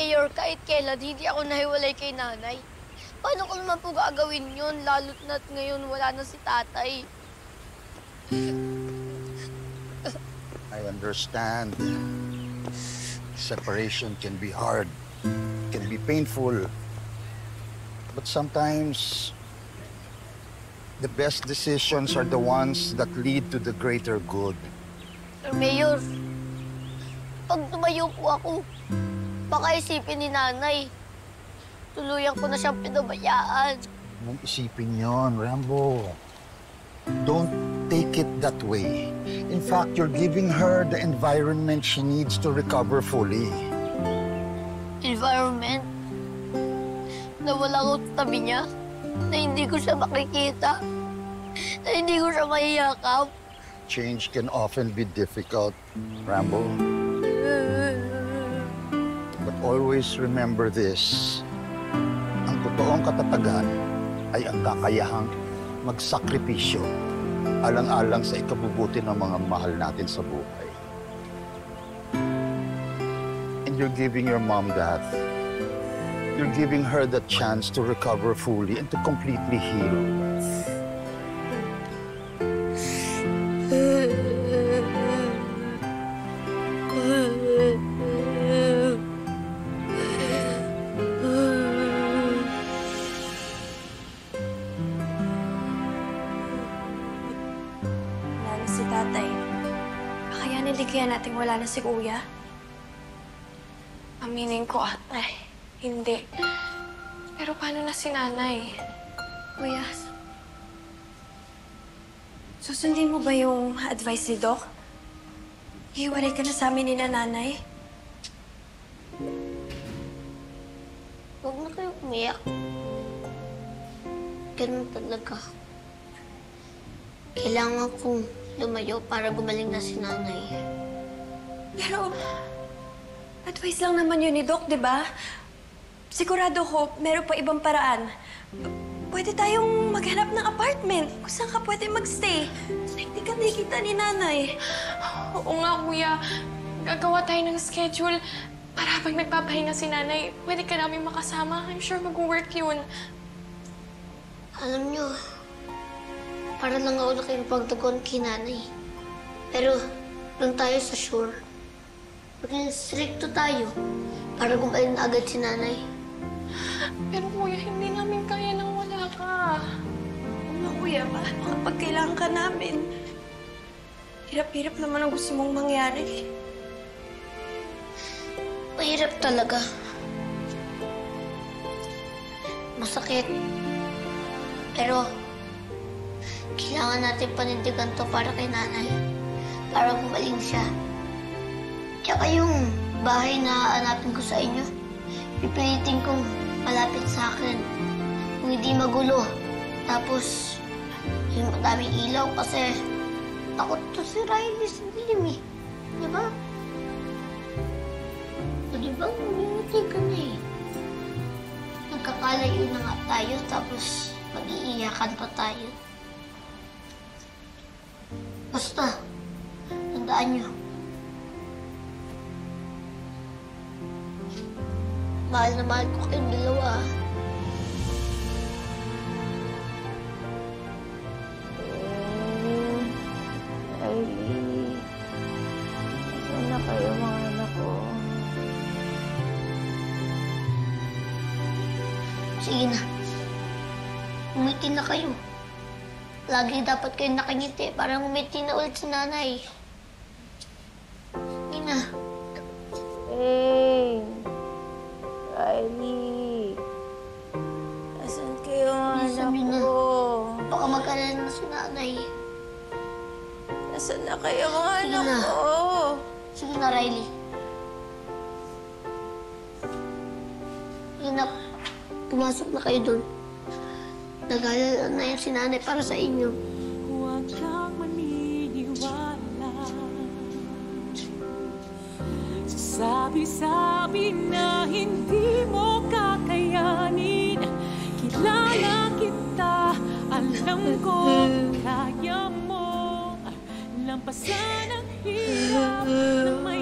Mayor, kahit kailan, hindi ako nahiwalay kay nanay. Paano ko naman po gagawin yun, lalo't na't ngayon wala na si tatay? I understand. Separation can be hard, can be painful. But sometimes, the best decisions are the ones that lead to the greater good. Sir Mayor, pag tumayo po ako, baka isipin ni nanay, tuluyan ko na siyang pinabayaan. Huwag mong isipin yun, Rambo. Don't take it that way. In fact, you're giving her the environment she needs to recover fully. Environment? Na wala ko tabi niya? Na hindi ko siya makikita? Na hindi ko siya maiyakap? Change can often be difficult, Rambo. But always remember this. Ang totoong katatagan ay ang kakayahang magsakripisyo alang-alang sa ikabubuti ng mga mahal natin sa buhay. And you're giving your mom that. You're giving her the chance to recover fully and to completely heal. Wala na si tatay. Kakayanin din kaya natin wala na si kuya? Aminin ko, ate. Hindi. Pero paano na si nanay? Kuya, susundin mo ba yung advice ni Doc? Hiwalay ka na sa amin ni nanay? Huwag na kayo umiyak. Ganun talaga. Kailangan kong lumayo para gumaling na si nanay. Pero, advice lang naman yun ni Doc, di ba? Sigurado ko, meron pa ibang paraan. Pwede tayong maghanap ng apartment kung saan ka pwede magstay. Hindi ka nakikita ni nanay. Oo nga, kuya. Gagawa tayo ng schedule para pag nagpapahinga si nanay, pwede ka namin makasama. I'm sure mag-work yun. Alam niyo, para lang ako nakipagtugon kay nanay. Pero, doon tayo sa shore. Maging stricto tayo para gumaling na agad si nanay. Pero kuya, hindi namin kaya nang wala ka. Oo, kuya, kapag kailangan ka namin. Hirap-hirap naman ang gusto mong mangyari. Mahirap talaga. Masakit. Pero, kailangan natin panindigan to para kay nanay. Para gumaling siya. Tsaka yung bahay na hanapin ko sa inyo, pipilitin kong malapit sa akin. Kung hindi magulo. Tapos, yung madaming ilaw kasi takot to si Riley sa dilim eh. Diba? O diba, umimiti ka na eh. Nagkakalayo na nga tayo tapos mag-iiyakan pa tayo. Basta, tandaan nyo. Mahal na mahal ko kayong dalawa. Riley, saan na kayo mga anak ko? Sige na. Umiti na kayo. Lagi dapat kayo nakangiti para umiti na ulit si nanay. Sige na. Hey! Riley! Asan kayo mga Bilisan anak niyo na. ko? Baka mag-alala na si nanay. Asan na kayo mga Sige anak na. ko? Sige na, Riley. Sige na. Pumasok na kayo doon. Nag-alala na yung si nanay para sa inyo. Huwag kang maniniwala sa sabi-sabi na hindi mo kakayanin. Kilala kita, alam ko kaya mo lampasan ang hirap na may